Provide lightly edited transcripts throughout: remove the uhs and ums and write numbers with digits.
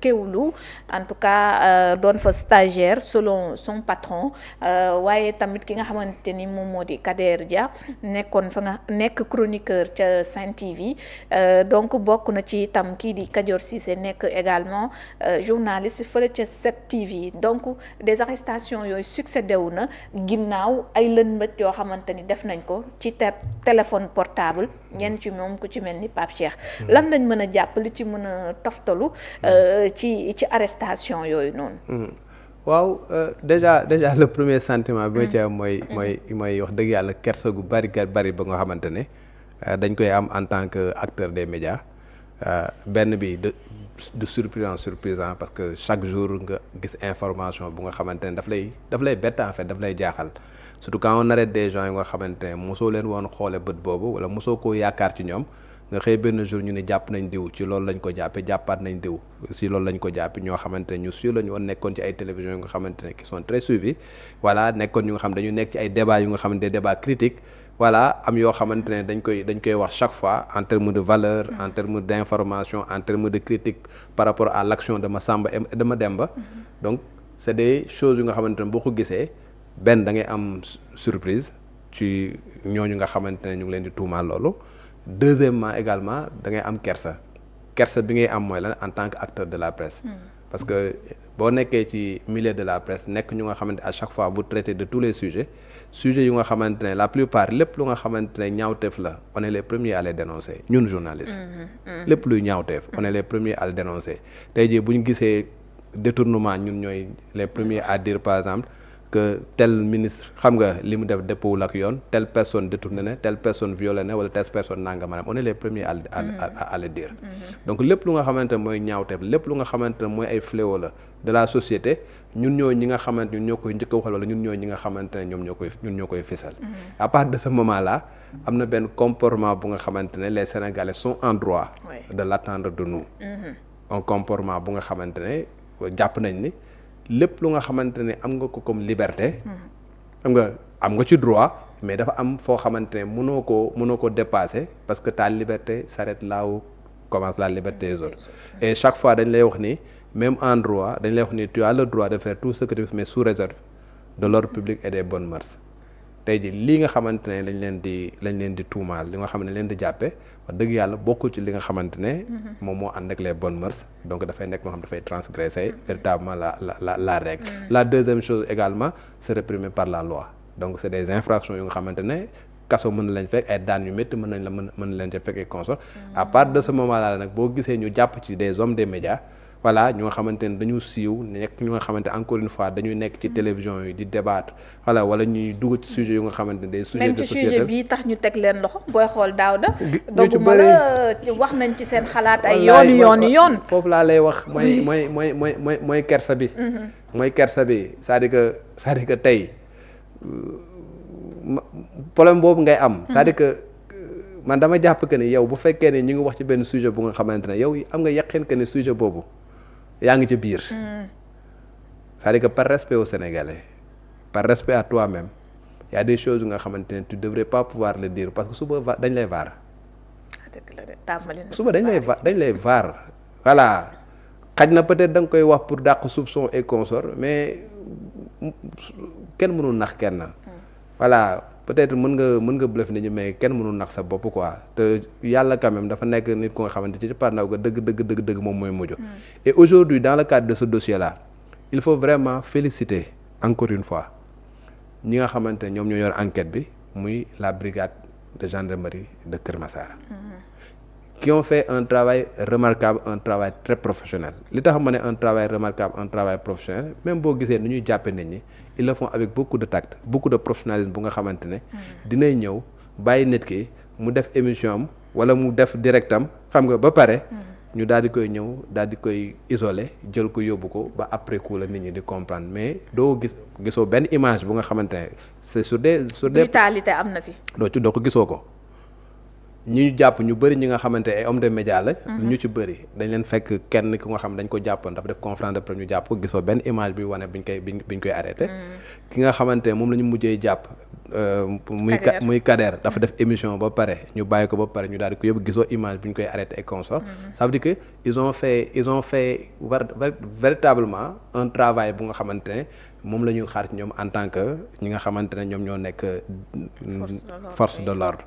Kéwoulo en tout cas doon fa stagiaire selon son patron waaye tamit ki nga xamante ni moom moo di Kader Dia nekkoon fa nga nekk chroniqueur ca Sen TV donc bokk na ci itam kii di Kajoor Cissé nekk également journaliste fële ca 7TV donc des arrestations yooyu succédé wu na ginnaaw ay lëndët yoo xamante ni def nañ ko ci téléphone portable ñenn ci moom ku ci mel ni Pape Cheikh lan lañ mën a jàpp li ci mën a toftalu ci arrestation yooyu noonu. waaw déjà le premier sentiment bi ma ci am mooy wax dëgg yàlla kersa gu bari ba nga xamante ne dañ koy am en tant que acteur des médias benn bi de surprise en surprisant parce que chaque jour nga gis information bu nga xamante ne daf lay bett en fait daf lay jaaxal surtout quand on arrête des gens yi nga xamante ne mosoo leen woon xoole bët boobu wala mosoo koo yaakaar ci ñoom nga xëy benn jour ñu ne jàpp nañ diw ci loolu lañ ko jàppee jàppaat nañ diw ci loolu lañ ko jàppe ñoo xamante ne ñu suivre lañu woon nekkoon ci ay télévisions yu nga xamante ne qui sont très suivis voilà nekkoon ñu nga xam dañu nekk ci ay débats yu nga xamante des débats critiques voilà am yoo xamante ne dañ koy wax chaque fois en termes de valeur en termes d'information en termes de critique par rapport à l'action de Massamba et de Mademba donc c'est des choses yu nga xamante ne boo ko gisee benn da ngay am surprise ci ñooñu nga xamante ne ñu ngi leen di tuumaal loolu deuxièmement également da ngay am kersa bi ngay am mooy lan en tant que acteur de la presse parce que boo nekkee ci milieu de la presse nekk ñu nga xamante à chaque fois vous traitez de tous les sujets yu nga xamante ne la plupart lépp lu nga xamante ne ñaawteef la on est les premiers à les dénoncer ñun journalistes lépp luy ñaawteef on est les premiers à le dénoncer tey jii bu ñu gisee détournement ñun ñooy les premiers à dire par exemple que tel ministre xam nga li mu def dëppawul ak yoon telle personne détourné na telle personne violé na wala telle personne nanga maanaam on est les premiers à le dire donc lépp lu nga xamante ne mooy ñaawteef lépp lu nga xamante ne mooy ay fléau la de la société ñun ñooy ñi nga xamante ñun ñoo koy njëkk a waxal wala ñun ñooy ñi nga xamante ne ñoom ñoo koy fisal à partir de ce moment là am na benn comportement bu nga xamante ne les Sénégalais sont en droit de l'attendre de nous un comportement bu nga xamante ne jàpp nañ ni lépp lu nga xamante ne am nga ko comme liberté am nga ci droit mais dafa am foo xamante ne mënoo ko dépasser parce que ta liberté s'arrête là où commence la liberté des autres et chaque fois dañ lay wax ni même en droit dañ lay wax ni tu as le droit de faire tout ce que tu veux mais sous réserve de l'ordre public et des bonnes mœurs tey ji lii nga xamante ne lañ leen di tuumaal li nga xam ne leen di jàppe wax dëgg yàlla bokkul ci li nga xamante ne moom moo ànd ak les bonnes mœurs donc dafay nekk moo xam dafay transgresser véritablement la règle la deuxième chose également c'est réprimé par la loi donc c'est des infractions yu nga xamante ne kaso mën na lañ fekk ay daan yu métti mën na leen ca fekk et consort à part de ce moment là nag boo gisee ñu jàpp ci des hommes des médias voilà ñu nga xamante ne dañu siiw nekk ñu nga xamante encore une fois dañuy nekk ci télévision yi di débattre voilà wala ñuy dugg ci sujet yu nga xamante ne des sujets de société même ci sujet bii tax ñu teg leen loxo booy xool Daouda dogguma la wax nañ ci seen xalaat ay yoon foofu laa lay wax mooy kersa bi mooy kersa bi c'est-à-dire que tey problème boobu ngay am c'est-à-dire que man dama jàpp que ni yow bu fekkee ne ñu ngi wax ci benn sujet bu nga xamante ne yow am nga yaqin que ni sujet boobu yaa ngi ci biir c'est-à-dire que par respect aux Sénégalais par respect à toi-même il y a des choses yu nga xamante ne tu devrais pas pouvoir le dire parce que suba dañ lay vaar suba dañ lay vaar voilà xaj na peut-être da nga koy wax pour dàq soupçon et consort mais kenn mënul nax kenn voilà peut-être mën nga bluff nit ñi mais kenn mënul nax sa bopp quoi te yàlla quand même dafa nekk nit ko nga xamante ci pandaw ga dëgg moom mooy mujj et aujourd'hui dans le cadre de ce dossier là il faut vraiment féliciter encore une fois ñi nga xamante ne ñoom ñoo yor enquête bi muy la brigade de gendarmerie de Keur Massar qui ont fait un travail remarquable un travail très professionnel li tax ma ne un travail remarquable un travail professionnel même boo gisee ni ñuy jàppe nit ñi ils le font avec beaucoup de tact beaucoup de professionnalisme bu nga xamante ne dinay ñëw bàyyi nit ki mu def émission am wala mu def directam xam nga ba pare ñu daal di koy ñëw daal di koy isoler jël ko yóbbu ko ba après coup la nit ñi di comprendre mais doo gisoo benn image bu nga xamante ne c'est sur des brutalité am na si doo ko gisoo ko ñi ñu jàpp ñu bëri ñi nga xamante ay homme de média la ñu ci bëri dañ leen fekk kenn ki nga xam dañ ko jàppoon dafa def conférence de presse ñu jàpp ko gisoo benn image bi wane biñ koy arrêté ki nga xamante moom la ñu mujjee jàpp muy Kader dafa def émission ba pare ñu bàyyi ko ba pare ñu daal di ko yóbbu gisoo image bi ñu koy arrêté et consort ça veut dire que ils ont fait véritablement un travail bu nga xamante ne moom la ñuy xaar ci ñoom en tant que ñi nga xamante ne ñoom ñoo nekk force de l'ordre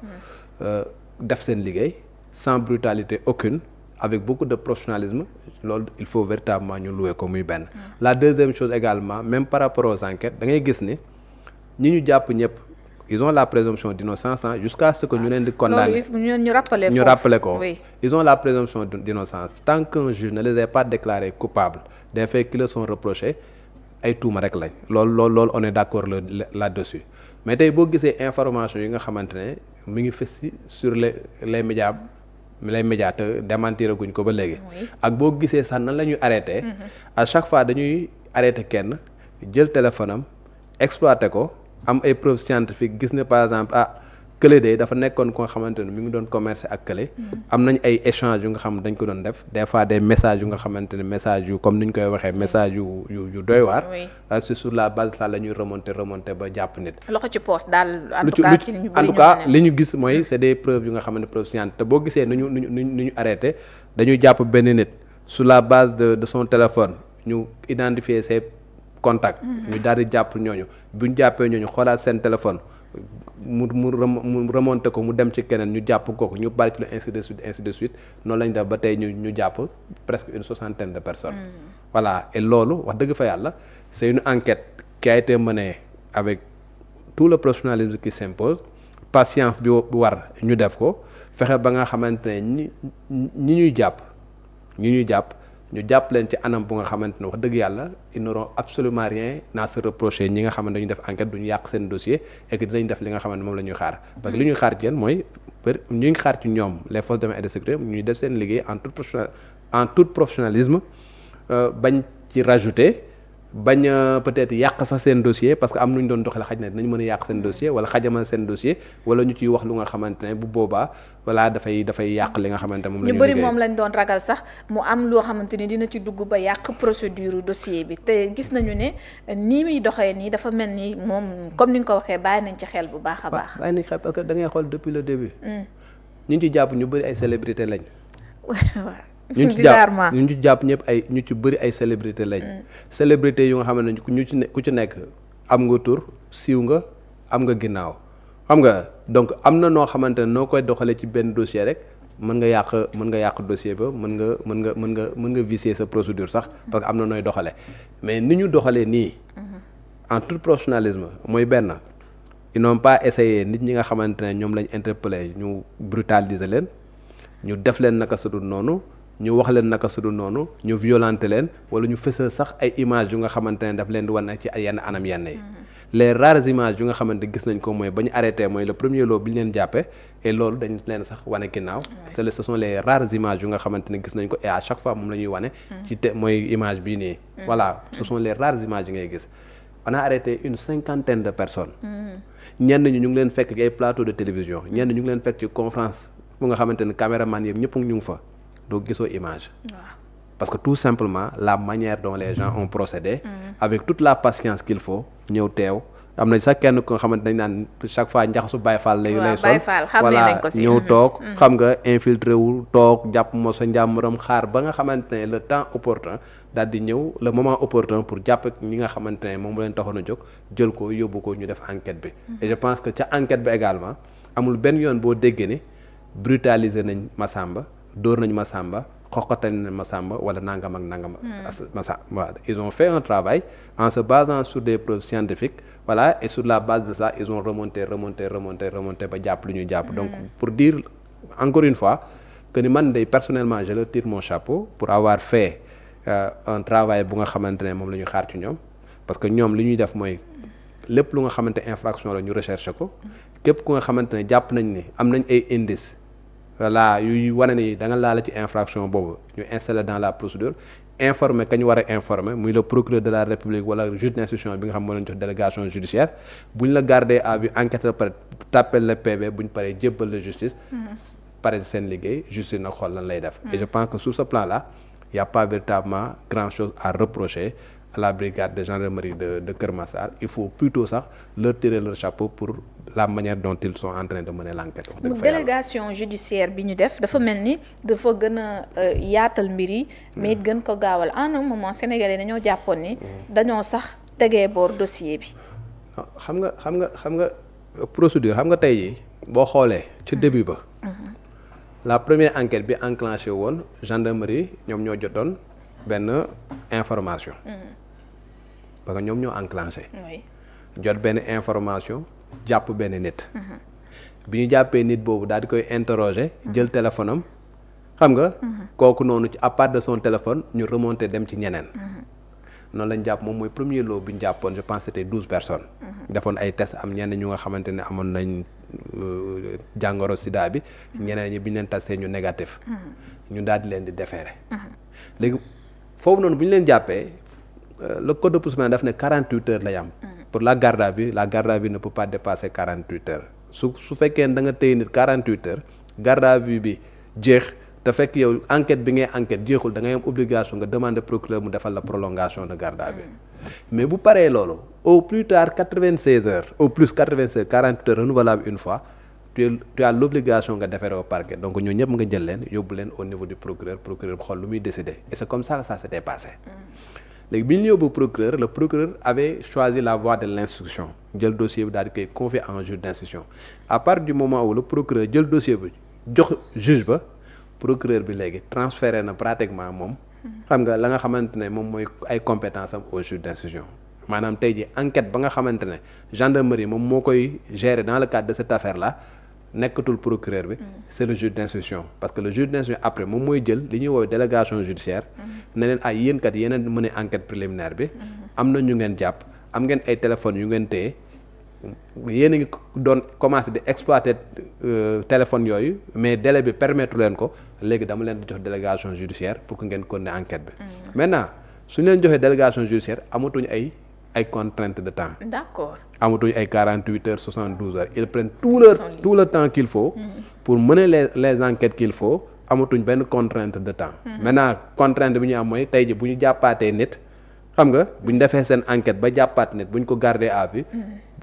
def seen liggéey sans brutalité aucune avec beaucoup de professionnalisme loolu il faut véritablement ñu louer ko muy benn la deuxième chose également même par rapport aux enquêtes da ngay gis ni ñi ñu jàpp ñëpp ils ont la présomption d'innocence jusqu'à ce que ñu leen di condamner ñu rappeler ko ils ont la présomption d'innocence tant qu'un juge ne les a pas déclarés coupables des faits qui leur sont reprochés ay tuuma rek lañ loolu on est d'accord là-dessus mais tey boo gisee information yi nga xamante ne mi ngi fës sur les médias te démentir guñ ko ba léegi ak boo gisee sax nan la ñuy arrêté à chaque fois dañuy arrêté kenn jël téléphone am exploité ko am ay preuves scientifiques gis ne par exemple kële de dafa nekkoon ko nga xamante ne mi ngi doon commercer ak kële am nañ ay échanges yu nga xam dañ ko doon def des fois des messages yu nga xamante ne message yu comme ni ñu koy waxee message yu doy waar c'est sur la base ça la ñuy remonter ba jàpp nit loxo ci poste daal en tout cas li ñu gis mooy c'est des preuves yu nga xamante ne preuves scientifiques te boo gisee nu ñu arrêté dañuy jàpp benn nit sur la base de son téléphone ñu identifier ses contacts ñu daal di jàpp ñooñu bu ñu jàppee ñooñu xoolaat seen téléphone mu remonté ko mu dem ci keneen ñu jàpp kooku ñu bari ci la ainsi de suite noonu lañ def ba tey ñu jàpp presque une 60aine de personnes voilà et loolu wax dëgg fa yàlla c'est une enquête qui a été menée avec tout le professionnalisme qui s'impose patience bi war ñu def ko fexe ba nga xamante ne ñi ñuy jàpp ñu jàpp leen ci anam bu nga xamante ne wax dëgg yàlla ils n'auront absolument rien à se reprocher ñi nga xamante dañu def enquête duñu yàq seen dossier et que dinañ def li nga xamante moom la ñuy xaar parce que li ñuy xaar ci yéen mooy ñu ngi xaar ci ñoom les forces de défense et de sécurité ñuy def seen liggéey en tout professionnalisme bañ ci rajouter bañ peut-être yàq sax seen dossier parce que am nuñ doon doxale xaj na dinañ mën a yàq seen dossier wala xajamal seen dossier wala ñu ciy wax lu nga xamante ne bu boobaa voilà dafay yàq li nga xamante moom la ñu bëri moom lañ doon ragal sax mu am loo xamante ni dina ci dugg ba yàq procédure dossier bi te gis nañu ne nii muy doxee nii dafa mel ni moom comme ni nga ko waxee bàyyi nañ ci xel bu baax a baax. bàyyi nañ xel parce que da ngay xool depuis le début. ñu ci jàpp ñu bëri ay célébrité lañ. ñu ci jàpp ñëpp ñu ci bëri ay célébrité lañ. célébrité yu nga xam ne ku ci nekk am nga tur siiw nga am nga ginnaaw xam nga donc am na noo xamante ne noo koy doxalee ci benn dossier rek mën nga yàq dossier ba mën nga vicier sa procédure sax parce que am na nooy doxalee mais ni ñu doxalee nii en tout professionnalisme mooy benn ils n'ont pas essayé nit ñi nga xamante ne ñoom lañ interpellé ñu brutaliser leen ñu def leen naka sudul noonu ñu wax leen naka sudul noonu ñu violenter leen wala ñu fësal sax ay images yu nga xamante ne daf leen di wan ci yenn anam yenn yi les rares images yu nga xamante gis nañ ko mooy ba ñu arrêté mooy le premier lot bi ñu leen jàppee et loolu dañ leen sax wane ginnaaw ce sont les rares images yu nga xamante ne gis nañ ko et à chaque fois moom la ñuy wane ci mooy image bii nii voilà ce sont les rares images yi ngay gis on a arrêté une 50aine de personnes ñenn ñi ñu ngi leen fekk ci ay plateau de télévision ñenn ñu ngi leen fekk ci conférence bu nga xamante ne caméraman yëpp ñëpp ñu ngi fa doo gisoo image parce que tout simplement la manière dont les gens ont procédé avec toute la patience qu'il faut ñëw teew am na sax kenn ko nga xamante dañ naan chaque fois njaxasu Baye Fall lay sol voilà ñëw toog xam nga infiltré wu toog jàpp moo sa njàmburam xaar ba nga xamante ne le temps opportun daal di ñëw le moment opportun pour jàpp ñi nga xamante ne moom leen taxoon a jóg jël ko yóbbu ko ñu def enquête bi et je pense que ca enquête bi également amul benn yoon boo déggee ni brutaliser nañ Massamba dóor nañ Massamba xoqatal nañ Massamba wala nangam ak nangam Massamba ils ont fait un travail en se basant sur des preuves scientifiques voilà et sur la base de ça ils ont remonté ba jàpp lu ñu jàpp donc pour dire encore une fois que ni man day personnellement je leur tire mon chapeau pour avoir fait un travail bu nga xamante ne moom la ñu xaar ci ñoom parce que ñoom li ñuy def mooy lépp lu nga xamante infraction la ñu recherche ko képp ku nga xamante ne jàpp nañ ni am nañ ay indices voilà yuy wane ni da nga laala ci infraction boobu ñu installé dans la procédure informer ka ñu war a informer muy le procureur de la république wala juge d'instruction bi nga xam moo leen jox délégation judiciaire bu ñu la garder à vue enquête par tàppel le PV bu ñu paree jébbal la justice pare seen liggéey justice nag xool lan lay def. Et je pense que sur ce plan là il y a pas véritablement grand chose à reprocher à la brigade de gendarmerie de Keur Massar. Il faut plutôt sax leur tirer leur chapeau pour la manière dont ils sont en train de mener l'enquête. Délégation judiciaire bi ñu def dafa mel ni dafa gën a yaatal mbir yi mais gën ko gaawal en un moment sénégalais dañoo jàppoon ni dañoo sax tegee boor dossier bi. xam nga procédure xam nga tey jii boo xoolee ci début ba. La première enquête bi enclenché woon gendarmerie ñoom ñoo jotoon benn information. parce que ñoom ñoo enclenché. jot benn information jàpp benn nit. bi ñu jàppee nit boobu daal di koy interroger jël téléphone am xam nga. kooku noonu ci à part de son téléphone ñu remonté dem ci ñeneen. noonu lañ jàpp moom mooy premier lot bi ñu jàppoon je pense c'était 12 personnes. defoon ay tests am ñenn ñu nga xamante ne amoon nañ jàngoro sida bi. ñeneen ñi bi ñu leen testé ñu négatif. ñu daal di leen di déféré. léegi foofu noonu bu ñu leen jàppee le code de procédure daf ne 48 heures lay am. pour la garde à vue ne peut pas dépasser 48 heures su fekkee da nga téye nit 48 heures garde à vue bi jeex. te fekk yow enquête bi ngay enquête jeexul da ngay am obligation nga demander procureur mu defal la prolongation de garde à vue mais bu paree loolu au plus tard 96 heures au plus 96 heures 48 heures renouvelable une fois tu as l'obligation nga déférer au parquet donc ñoo ñëpp nga jël leen yóbbu leen au niveau du procureur xool lu muy décider et c'est comme ça s'était passé léegi bi ñu yóbbu procureur le procureur avait choisi la voie de l'instruction jël dossier bi daal di koy confier en juge d'instruction à partir du moment où le procureur jël dossier bi jox juge ba procureur bi léegi transféré na pratiquement moom xam nga la nga xamante ne moom mooy ay compétence am au juge d'instruction maanaam tey ji enquête ba nga xamante ne gendarmerie moom moo koy gérer dans le cadre de cette affaire là nekkatul procureur bi c'est le juge d'instruction parce que le juge d'instruction après moom mooy jël li ñuy woowee délégation judiciaire ne leen ay yéen kat yeneen mën a enquête préliminaire bi am na ñu ngeen jàpp am ngeen ay téléphones yu ngeen téye yéen a ngi doon commencé di exploiter téléphone yooyu mais délai bi permettre leen ko léegi dama leen di jox délégation judiciaire pour que ngeen continuer enquête bi maintenant suñu leen joxee délégation judiciaire amatuñu ay contraintes de temps. D'accord. amatuñu ay 48 heures 72 heures ils prennent tout le temps qu'il faut pour mener les enquêtes qu'il faut amatuñ benn contrainte de temps maintenant contrainte bi ñu am mooy tey ji bu ñu jàppaatee nit xam nga bu ñu defee seen enquête ba jàppaat nit bu ñu ko garder à vue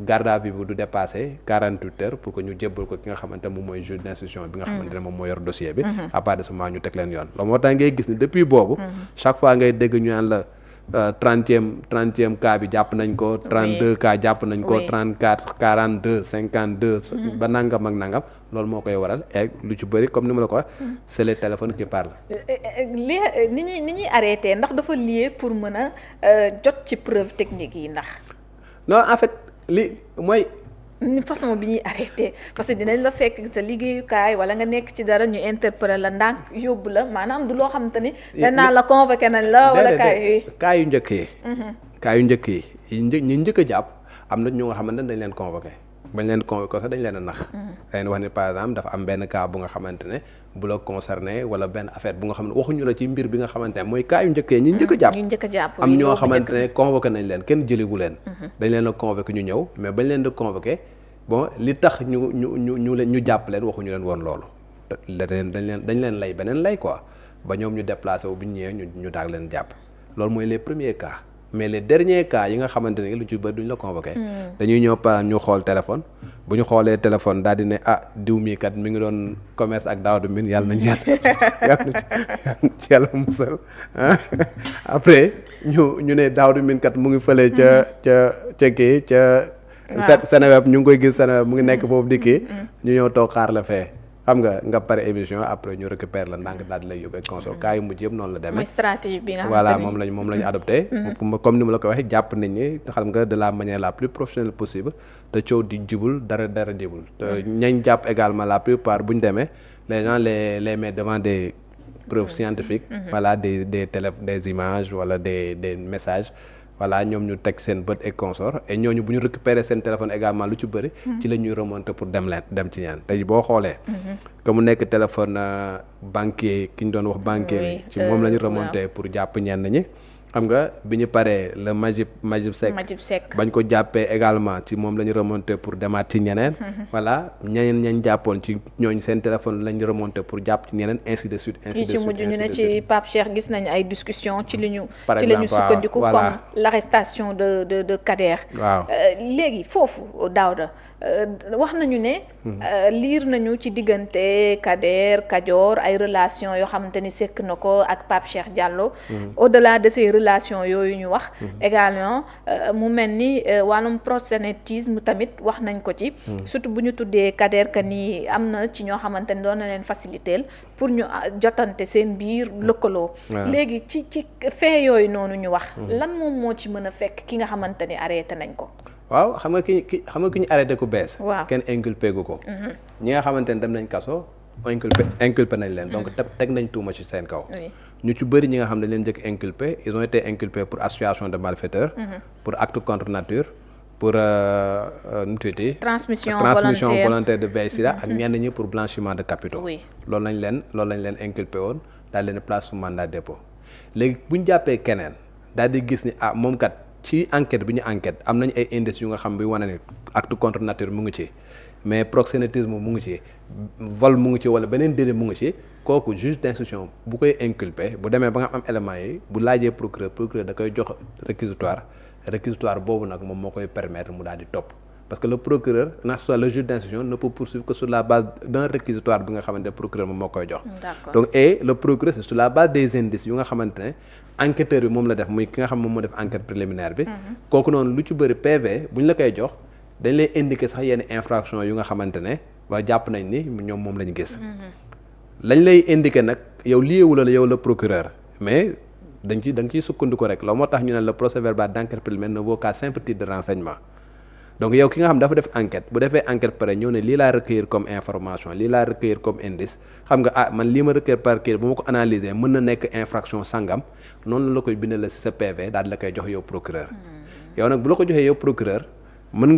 garde à vue bi du dépasser 48 heures pour que ñu jébbal ko ki nga xamante moom mooy juge d'instruction bi nga xamante ne moom moo yor dossier bi à part de ce moment ñu teg leen yoon loolu moo tax ngay gis ni depuis boobu chaque fois ngay dégg ñu naan la 30e cas bi jàpp nañ ko 32 cas jàpp nañ ko 34 42 52 ba nangam ak nangam loolu moo koy waral et lu ci bëri comme ni ma la ko wax c'est les téléphones qui parlent. ni ñuy arrêté ndax dafa lié pour mën a jot ci preuve technique yi ndax. non en fait li mooy. façon bi ñuy arrêté parce que dinañ la fekk sa liggéeyukaay wala nga nekk ci dara ñu interpeller la ndànk yóbbu la maanaam du loo xamante ni. danaa la convoqué nañ la wala cas yu njëkk yi. cas yu njëkk yi ñi njëkk a jàpp am na ñu nga xamante ne dañ leen convoqué bañ leen convoqué sax dañ leen a nax. dañ wax ni par exemple dafa am benn cas bu nga xamante ne bu la concerné wala benn affaire bu nga xam ne waxuñu la ci mbir bi nga xamante ne mooy cas yu njëkk yi ñi njëkk a jàpp. am ñoo xamante ne convoqué nañ leen kenn jëliwu leen. dañ leen a convoqué ñu ñëw mais bañ leen di convoqué bon li tax ñu jàpp leen waxuñu leen woon loolu dañ leen lay beneen lay quoi ba ñoom ñu déplacé wu bi ñu ñëwee ñu daal leen jàpp loolu mooy les premiers cas mais les derniers cas yi nga xamante ne lu ci bëri duñ la convoqué. dañuy ñëw par ñu xool téléphone bu ñu xoolee téléphone daal di ne diw mii kat mi ngi doon commerce ak Daouda Mine yàlla nañu yàlla musal après ñu ne Daouda Mine kat mu ngi fële ca kii ca. Seneweb ñu ngi koy gis Seneweb mu ngi nekk foofu di kii ñu ñëw toog xaar la fee xam nga pare émission après ñu récupère la ndànk daal di lay yóbbee console cas yu mujj yëpp noonu la demee. mooy stratégie bi nga voilà moom lañu adopté. comme ni ma la ko waxee jàpp nañ ni xam nga de la manière la plus professionnelle possible te coow di jibul dara jibul te ñañ jàpp également la plupart bu ñu demee les gens les mettent devant des preuves scientifiques. voilà des images wala des messages. voilà ñoom ñu teg seen bët et consort et ñooñu bu ñu récupérer seen téléphone également lu ci bëri ci la ñuy remonter pour dem ci ñeen tey boo xoolee que mu nekk téléphone banquier ki ñu doon wax banquier bi ci moom la ñu remonter pour jàpp ñenn ñi xam nga bi ñu paree le Majib Seck bañ ko jàppee également ci moom la ñu remonté pour demaat ci ñeneen voilà ñañ jàppoon ci ñooñu seen téléphone lañ remonté pour jàpp ci ñeneen ainsi de suite ci mujj ñu ne ci Pape Cheikh gis nañ ay discussion ci li ñu sukkandiku comme l'arrestation de Kader. waaw léegi foofu Daouda wax nañu ne liir nañu ci diggante Kader Kajoor ay relation yoo xamante ni sekk na ko ak Pape Cheikh Diallo au-delà de ces relations yooyu ñu wax également mu mel ni wàllum proxénétisme tamit wax nañ ko ci surtout bu ñu tuddee Kader que ni am na ci ñoo xamante ni doon na leen faciliter pour ñu jotante seen biir lëkkaloo léegi ci fee yooyu noonu ñu wax lan moom moo ci mën a fekk ki nga xamante ni arrêté nañ ko waaw xam nga ki ñu arrêté ku bees waaw kenn inculpé gu ko ñi nga xamante ni dem nañ kaso inculpé nañ leen donc teg nañ tuuma ci seen kaw ñu ci bëri ñi nga xam ne leen njëkk inculpé ils ont été inculpés pour association de malfaiteurs pour acte contre nature pour nu tuuti transmission volontaire de VIH/SIDA ak ñenn ñi pour blanchiment de capitaux loolu lañ leen inculpé woon daal leen place sous mandat de dépôt léegi bu ñu jàppee keneen daal di gis ni moom kat ci enquête bi ñu enquête am nañ ay indices yu nga xam bi wane ni acte contre nature mu ngi ci mais proxénétisme mu ngi ci vol mu ngi ci wala beneen délit mu ngi ci kooku juge d'instruction bu koy inculpé bu demee ba nga am éléments yi bu laajee procureur da koy jox réquisitoire boobu nag moom moo koy permettre mu daal di topp parce que le procureur le juge d'instruction ne peut poursuivre que sur la base d'un réquisitoire bi nga xamante ne procureur moom moo koy jox donc et le procureur c'est sur la base des indices yu nga xamante ne enquêteur bi moom la def muy ki nga xam moom moo def enquête préliminaire bi kooku noonu lu ci bëri PV bu ñu la koy jox dañ lay indiquer sax yenn infraction yu nga xamante ne waa jàpp nañ ni ñoom moom la ñu gis lañ lay indiquer nag yow liyewu la yow le procureur mais da nga ciy sukkandiku rek loolu moo tax ñu ne le procès verbal d'enquête préliminaire ne vaut qu'à simple titre de renseignement donc yow ki nga xam dafa def enquête bu defee enquête pare ñëw ne lii laa recueillir comme information lii laa recueillir comme indice xam nga man lii ma recueillir par kii bu ma ko analyser mën na nekk infraction sangam noonu la koy bindal ci sa PV daal la koy jox yow procureur yow nag bu la ko joxee yow procureur mën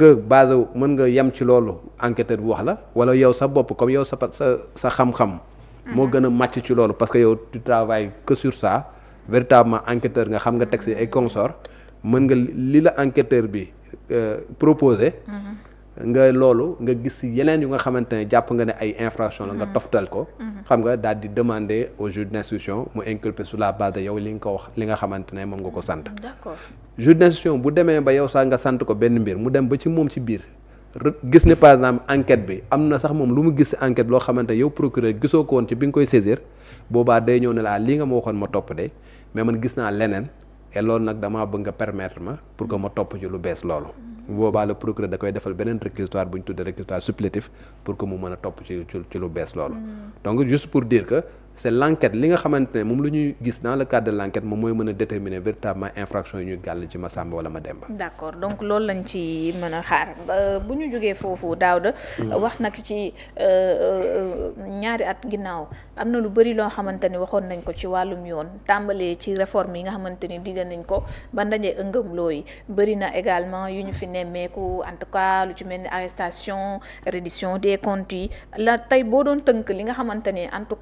nga yem ci loolu enquêteur bi wax la wala yow sa bopp comme yow sa xam-xam moo gën a màcc ci loolu parce que yow tu travailles que sur ça véritablement enquêteur nga xam nga texte ay consort mën nga li la enquêteur bi proposé nga loolu nga gis ci yeneen yu nga xamante ne jàpp nga ne ay infraction la nga toftal ko xam nga daal di demander au juge d'instruction mu inculper sur la base de yow li nga ko wax li nga xamante ne moom nga ko sant d'accord juge d'instruction bu demee ba yow sax nga sant ko benn mbir mu dem ba ci moom ci biir gis ne par exemple enquête bi am na sax moom lu mu gis ci enquête loo xamante yow procureur gisoo ko woon ci bi nga koy saisir boobaa day ñëw ne la lii nga ma waxoon ma topp de mais man gis naa leneen et loolu nag damaa bëgg nga permettre ma pour que ma topp ci lu bees loolu boobaa le procureur da koy defal beneen réquisitoire bu ñu tuddee réquisitoire supplétif pour que mu mën a topp ci lu bees loolu donc juste pour dire que c'est l'enquête li nga xamante ne moom lu ñuy gis dans le cadre de l'enquête moom mooy mën a déterminer véritablement infraction yi ñuy gàll ci Massamba wala Mademba. d'accord donc loolu lañ ci mën a xaar bu ñu jógee foofu Daouda wax nag ci ñaari at ginnaaw am na lu bari loo xamante ni waxoon nañ ko ci wàllum yoon tàmbalee ci réforme yi nga xamante ni digga nañ ko ba ndaje ëngëm looyi bari na également yu ñu fi nemmeeku en tout cas lu ci mel ni arrestation reddition des comptes yi la tey boo doon tënk li nga xamante ni en tout cas